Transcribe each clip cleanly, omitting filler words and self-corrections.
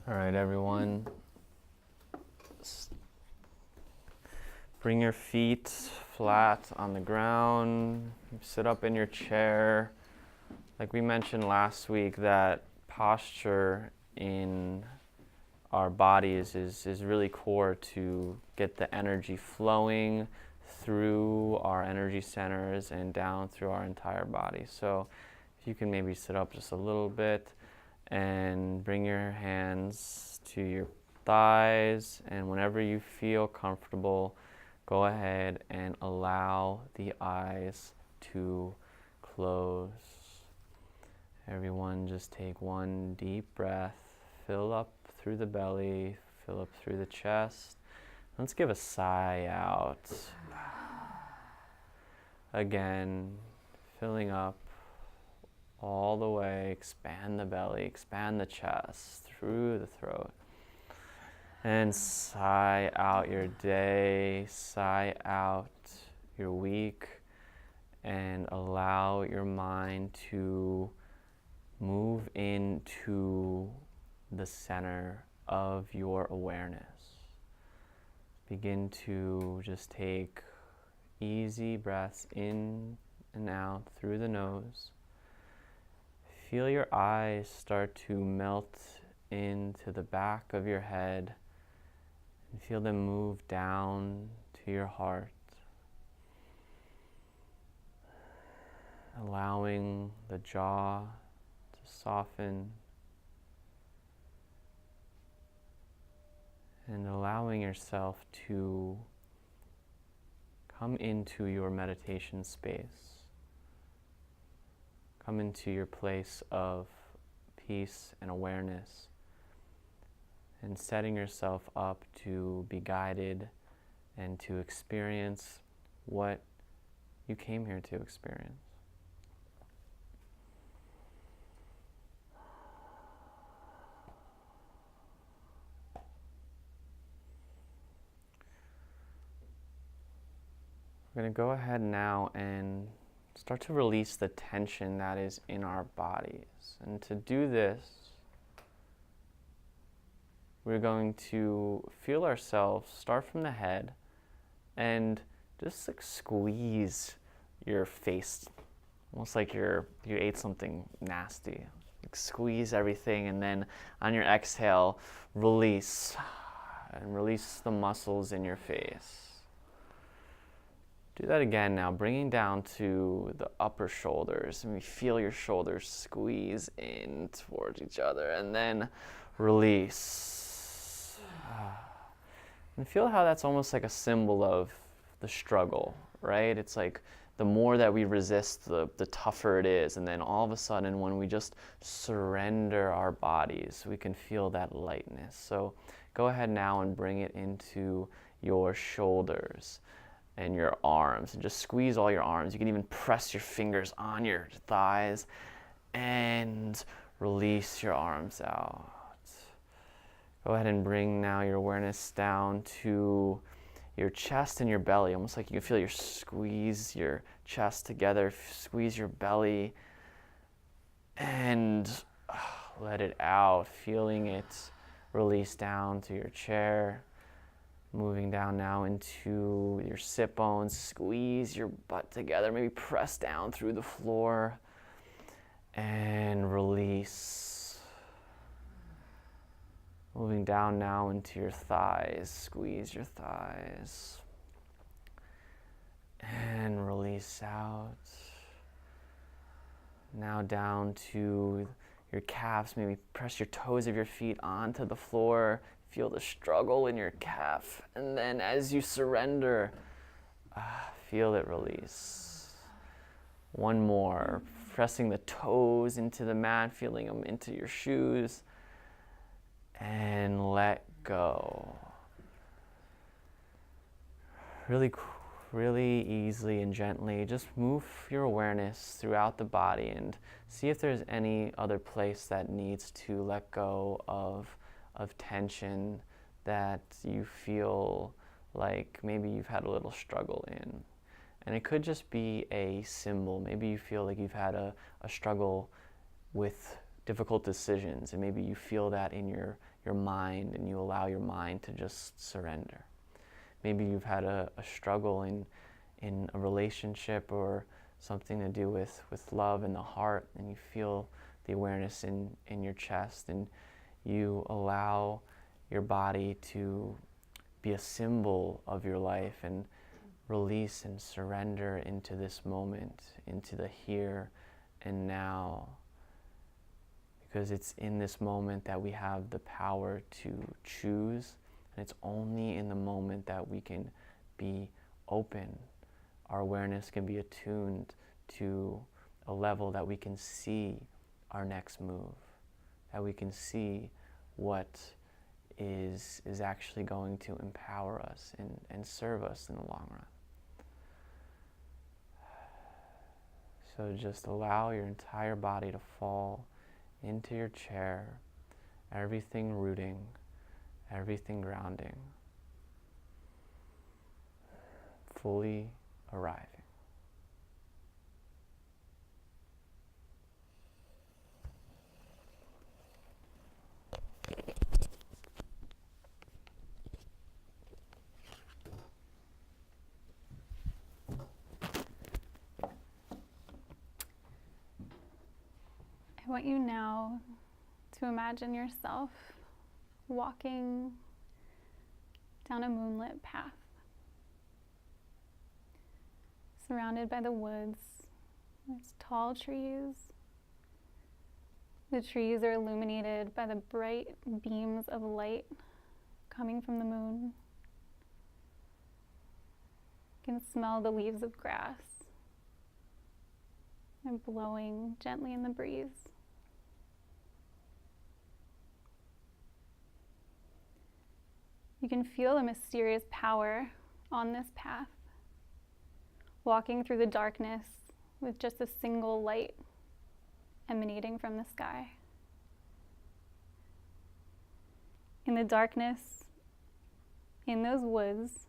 All right, everyone. Bring your feet flat on the ground. Sit up in your chair. Like we mentioned last week, that posture in our bodies is really core to get the energy flowing through our energy centers and down through our entire body. So if you can maybe sit up just a little bit and bring your hands to your thighs, and whenever you feel comfortable, go ahead and allow the eyes to close. Everyone just take one deep breath, fill up through the belly, fill up through the chest. Let's give a sigh out. Again, filling up all the way, expand the belly, expand the chest, through the throat. And sigh out your day, sigh out your week, and allow your mind to move into the center of your awareness. Begin to just take easy breaths in and out through the nose. Feel your eyes start to melt into the back of your head and feel them move down to your heart, allowing the jaw to soften and allowing yourself to come into your meditation space. Come into your place of peace and awareness, and setting yourself up to be guided and to experience what you came here to experience. We're going to go ahead now and start to release the tension that is in our bodies. And to do this, we're going to feel ourselves start from the head and just like squeeze your face, almost like you ate something nasty. Like squeeze everything, and then on your exhale, release, and release the muscles in your face. Do that again now, bringing down to the upper shoulders, and we feel your shoulders squeeze in towards each other, and then release. And feel how that's almost like a symbol of the struggle, right? It's like the more that we resist, the tougher it is, and then all of a sudden when we just surrender our bodies, we can feel that lightness. So go ahead now and bring it into your shoulders and your arms, and just squeeze all your arms. You can even press your fingers on your thighs and release your arms out. Go ahead and bring now your awareness down to your chest and your belly, almost like you can feel your squeeze your chest together, squeeze your belly, and let it out, feeling it release down to your chair. Moving down now into your sit bones, squeeze your butt together, maybe press down through the floor, and release. Moving down now into your thighs, squeeze your thighs, and release out. Now down to your calves, maybe press your toes of your feet onto the floor. Feel the struggle in your calf, and then as you surrender, feel it release. One more, pressing the toes into the mat, feeling them into your shoes, and let go. Really easily and gently, just move your awareness throughout the body and see if there's any other place that needs to let go of tension that you feel like maybe you've had a little struggle in. And it could just be a symbol. Maybe you feel like you've had a struggle with difficult decisions, and maybe you feel that in your mind, and you allow your mind to just surrender. Maybe you've had a struggle in a relationship or something to do with love in the heart, and you feel the awareness in your chest, and you allow your body to be a symbol of your life and release and surrender into this moment, into the here and now. Because it's in this moment that we have the power to choose, and it's only in the moment that we can be open. Our awareness can be attuned to a level that we can see our next move, that we can see what is actually going to empower us and serve us in the long run. So just allow your entire body to fall into your chair, everything rooting, everything grounding, fully arriving. I want you now to imagine yourself walking down a moonlit path, surrounded by the woods. There's tall trees. The trees are illuminated by the bright beams of light coming from the moon. You can smell the leaves of grass and blowing gently in the breeze. You can feel a mysterious power on this path, walking through the darkness with just a single light emanating from the sky. In the darkness, in those woods,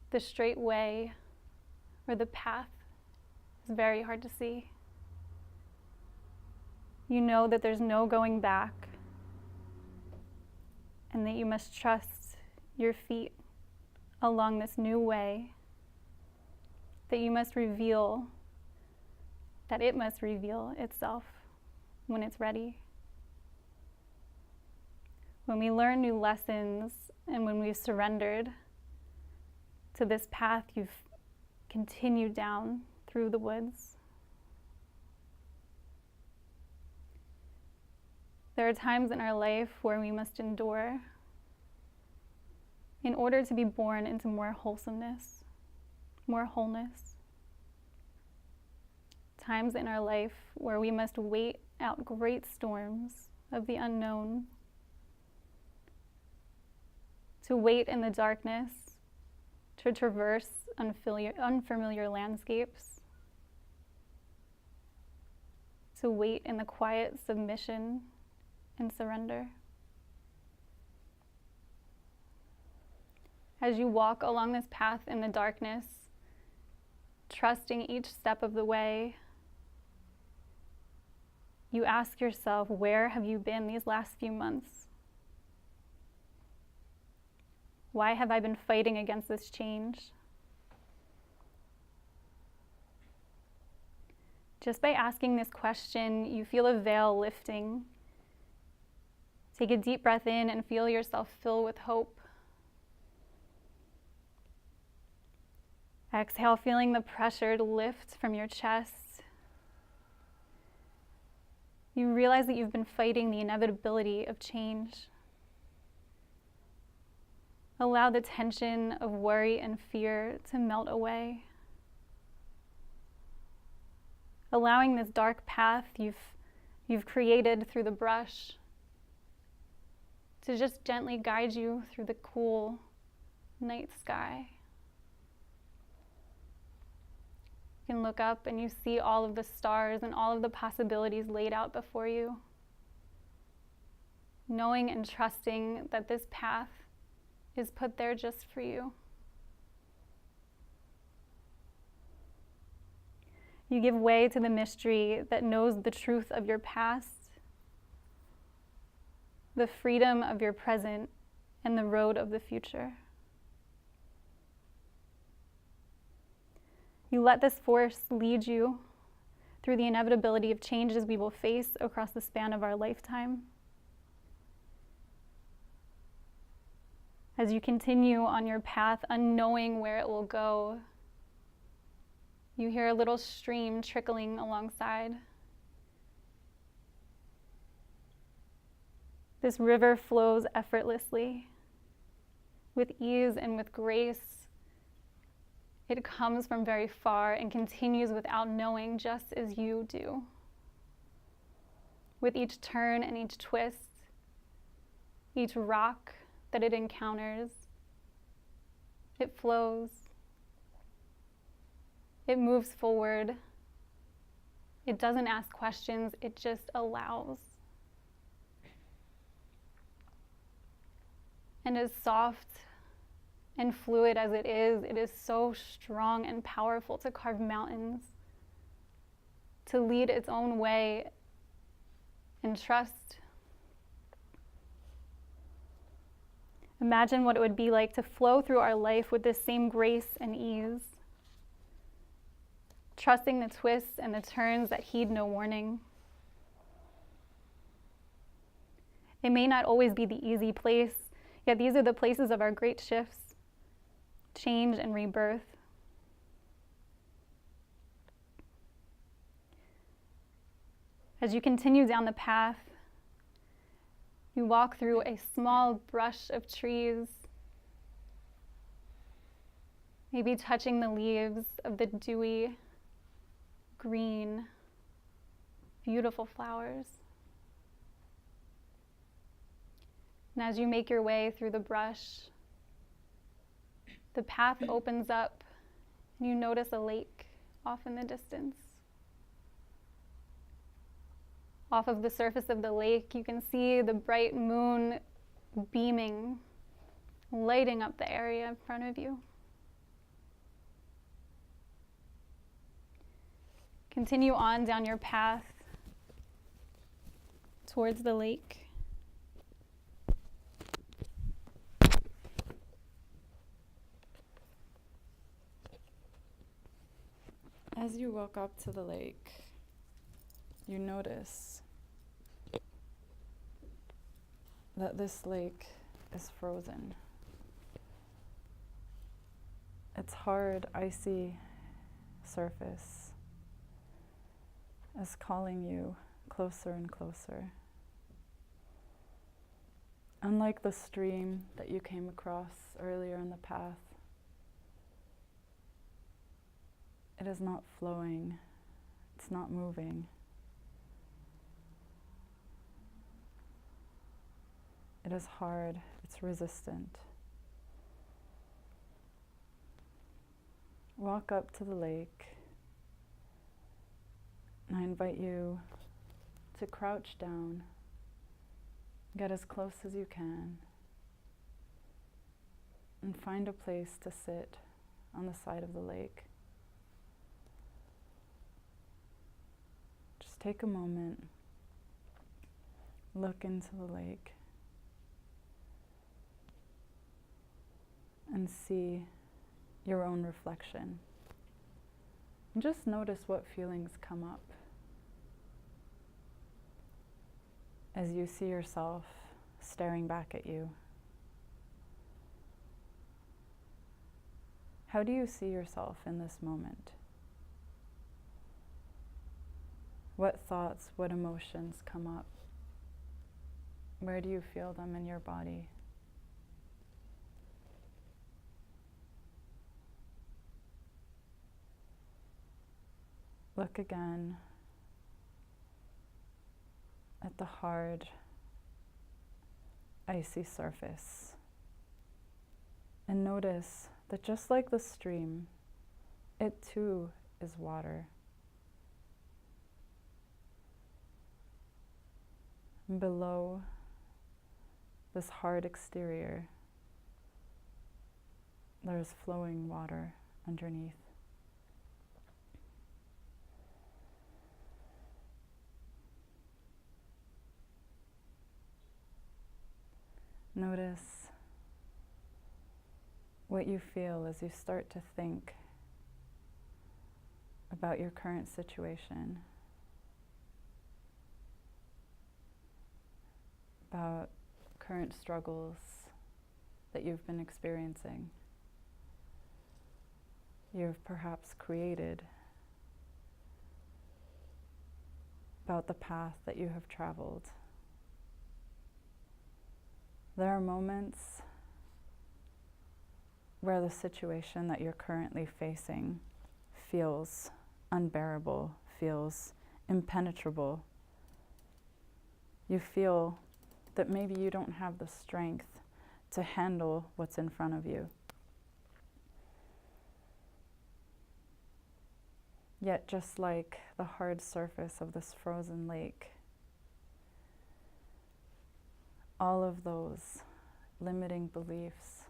the straight way or the path is very hard to see. You know that there's no going back, and that you must trust your feet along this new way, that you must reveal, that it must reveal itself when it's ready. When we learn new lessons and when we've surrendered to this path you've continued down through the woods, there are times in our life where we must endure in order to be born into more wholesomeness, more wholeness. Times in our life where we must wait out great storms of the unknown, to wait in the darkness, to traverse unfamiliar landscapes, to wait in the quiet submission and surrender. As you walk along this path in the darkness, trusting each step of the way, you ask yourself, where have you been these last few months? Why have I been fighting against this change? Just by asking this question, you feel a veil lifting. Take a deep breath in and feel yourself fill with hope. Exhale, feeling the pressure to lift from your chest. You realize that you've been fighting the inevitability of change. Allow the tension of worry and fear to melt away. Allowing this dark path you've created through the brush to just gently guide you through the cool night sky. You can look up and you see all of the stars and all of the possibilities laid out before you. Knowing and trusting that this path is put there just for you. You give way to the mystery that knows the truth of your past the freedom of your present, and the road of the future. You let this force lead you through the inevitability of changes we will face across the span of our lifetime. As you continue on your path, unknowing where it will go, you hear a little stream trickling alongside. This river flows effortlessly, with ease and with grace. It comes from very far and continues without knowing, just as you do. With each turn and each twist, each rock that it encounters, it flows. It moves forward. It doesn't ask questions, it just allows. And as soft and fluid as it is so strong and powerful to carve mountains, to lead its own way and trust. Imagine what it would be like to flow through our life with this same grace and ease, trusting the twists and the turns that heed no warning. It may not always be the easy place, yet these are the places of our great shifts, change and rebirth. As you continue down the path, you walk through a small brush of trees, maybe touching the leaves of the dewy, green, beautiful flowers. And as you make your way through the brush, the path opens up and you notice a lake off in the distance. Off of the surface of the lake, you can see the bright moon beaming, lighting up the area in front of you. Continue on down your path towards the lake. As you walk up to the lake, you notice that this lake is frozen. Its hard, icy surface is calling you closer and closer. Unlike the stream that you came across earlier in the path, it is not flowing, it's not moving. It is hard, it's resistant. Walk up to the lake, and I invite you to crouch down, get as close as you can, and find a place to sit on the side of the lake. Just take a moment, look into the lake, and see your own reflection. And just notice what feelings come up as you see yourself staring back at you. How do you see yourself in this moment? What thoughts, what emotions come up? Where do you feel them in your body? Look again at the hard, icy surface and notice that just like the stream, it too is water. And below this hard exterior, there is flowing water underneath. Notice what you feel as you start to think about your current situation, about current struggles that you've been experiencing. You've perhaps created, about the path that you have traveled. There are moments where the situation that you're currently facing feels unbearable, feels impenetrable. You feel that maybe you don't have the strength to handle what's in front of you. Yet, just like the hard surface of this frozen lake, all of those limiting beliefs,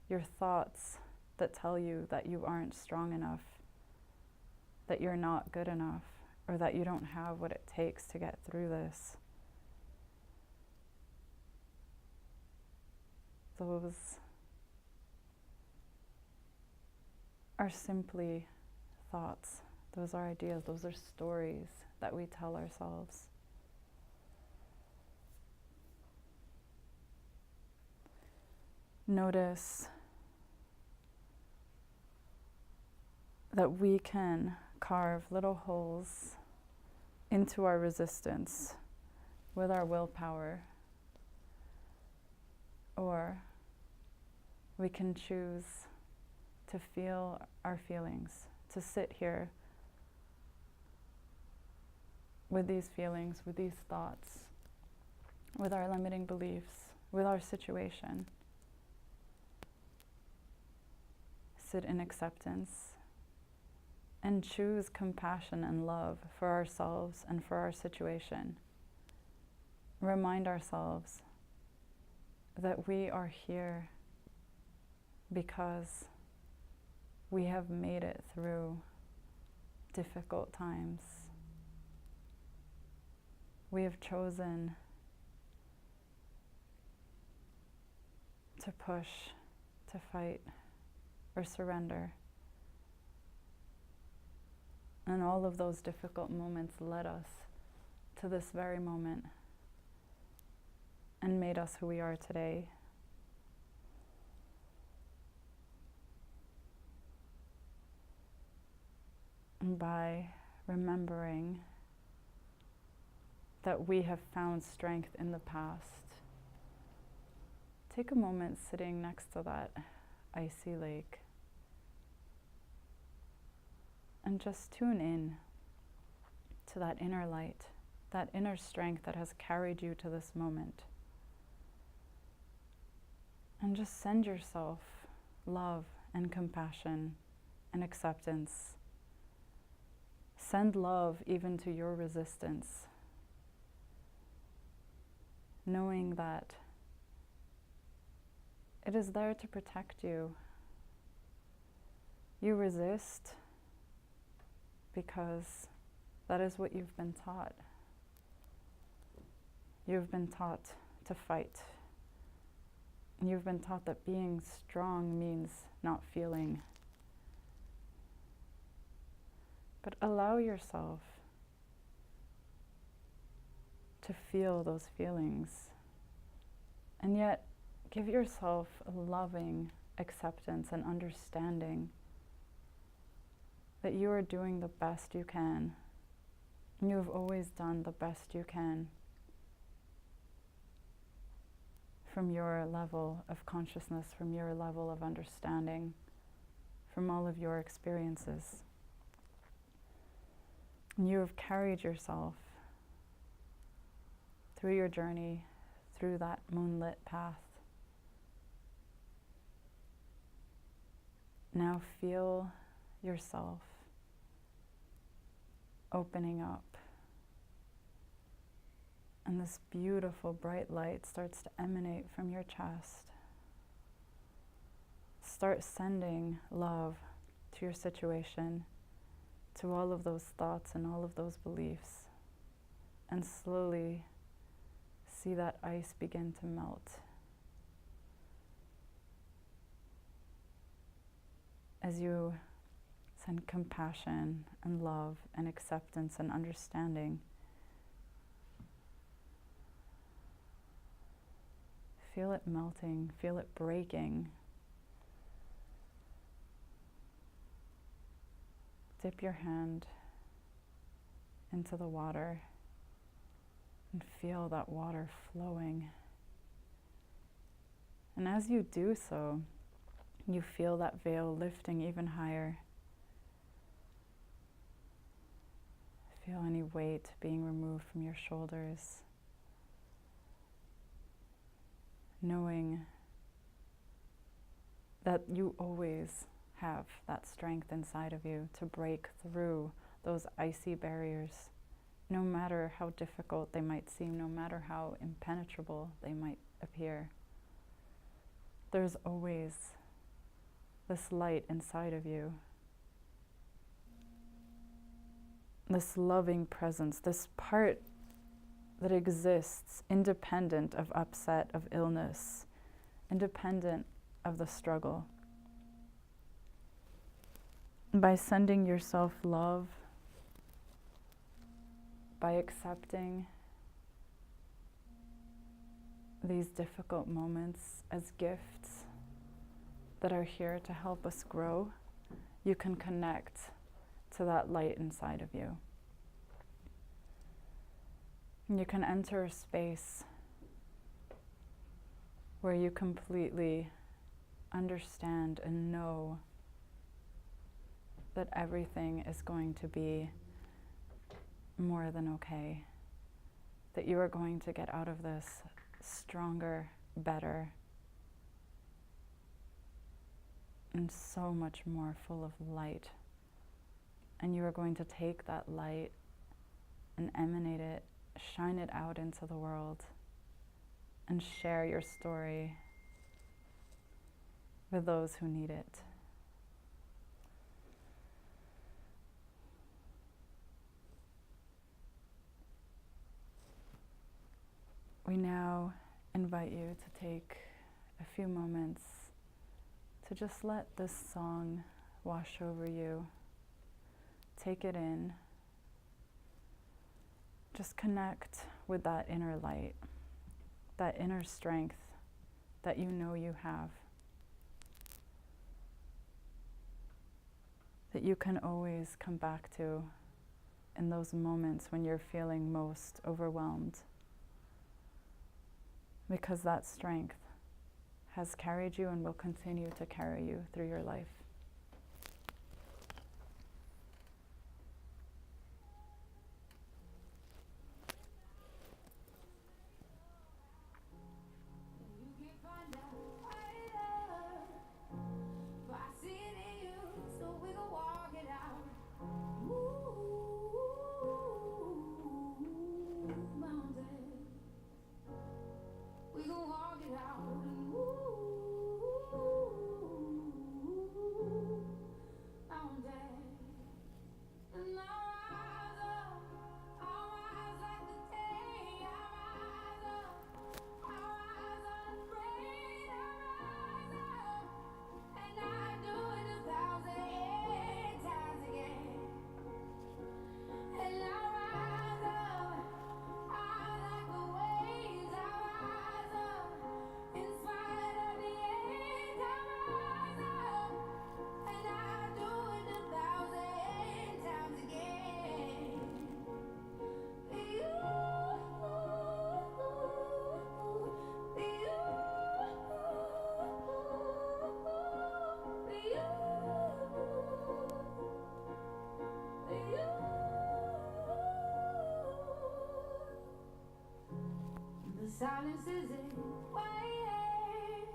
your thoughts that tell you that you aren't strong enough, that you're not good enough, or that you don't have what it takes to get through this, those are simply thoughts. Those are ideas. Those are stories that we tell ourselves. Notice that we can carve little holes into our resistance with our willpower, or we can choose to feel our feelings, to sit here with these feelings, with these thoughts, with our limiting beliefs, with our situation. Sit in acceptance and choose compassion and love for ourselves and for our situation. Remind ourselves that we are here because we have made it through difficult times. We have chosen to push, to fight, or surrender. And all of those difficult moments led us to this very moment and made us who we are today. And by remembering that we have found strength in the past, take a moment sitting next to that icy lake and just tune in to that inner light, that inner strength that has carried you to this moment. And just send yourself love and compassion and acceptance. Send love even to your resistance, knowing that it is there to protect you. You resist because that is what you've been taught. You've been taught to fight. You've been taught that being strong means not feeling. But allow yourself to feel those feelings, and yet give yourself a loving acceptance and understanding that you are doing the best you can. You have always done the best you can from your level of consciousness, from your level of understanding, from all of your experiences. And you have carried yourself through your journey, through that moonlit path. Now feel yourself opening up, and this beautiful bright light starts to emanate from your chest. Start sending love to your situation, to all of those thoughts and all of those beliefs, and slowly see that ice begin to melt as you send compassion and love and acceptance and understanding, feel it melting, feel it breaking. Dip your hand into the water and feel that water flowing. And as you do so, you feel that veil lifting even higher. Feel any weight being removed from your shoulders. Knowing that you always have that strength inside of you to break through those icy barriers, no matter how difficult they might seem, no matter how impenetrable they might appear. There's always this light inside of you, this loving presence, this part that exists independent of upset, of illness, independent of the struggle. By sending yourself love, by accepting these difficult moments as gifts that are here to help us grow, you can connect to that light inside of you. And you can enter a space where you completely understand and know that everything is going to be more than okay, that you are going to get out of this stronger, better, and so much more full of light. And you are going to take that light and emanate it, shine it out into the world, and share your story with those who need it. We now invite you to take a few moments to just let this song wash over you. Take it in. Just connect with that inner light, that inner strength that you know you have, that you can always come back to in those moments when you're feeling most overwhelmed. Because that strength has carried you and will continue to carry you through your life. Silence is quiet,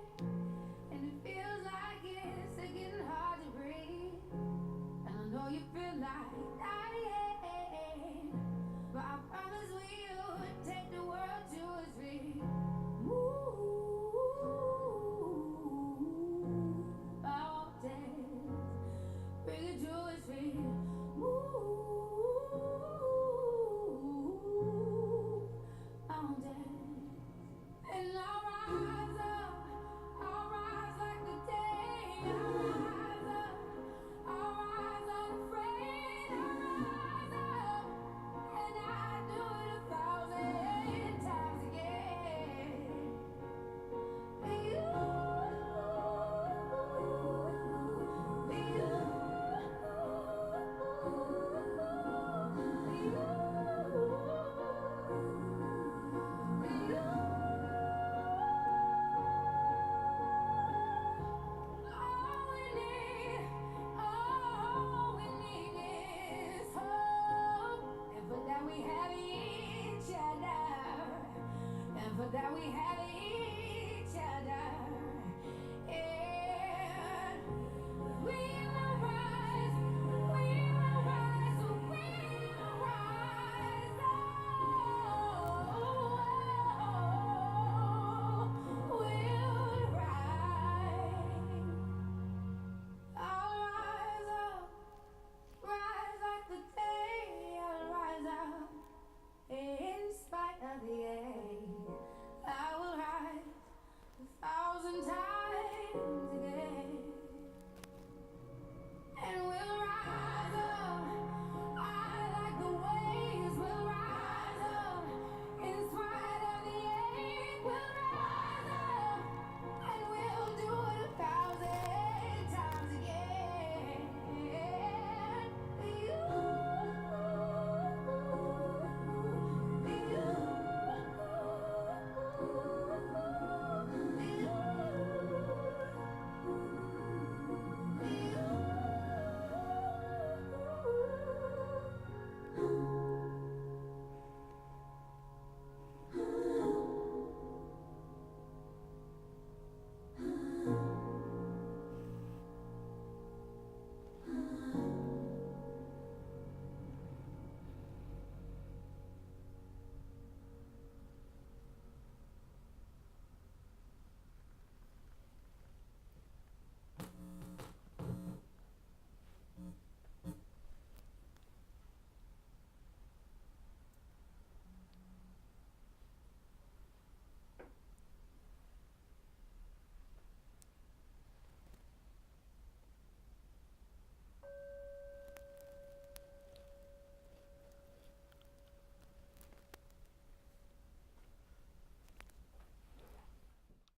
and it feels like it's getting hard to breathe. And I know you feel like dying, but I promise we'll take the world to its feet. Mountains, bring it to its feet. Mountains. And I'll rise. we have it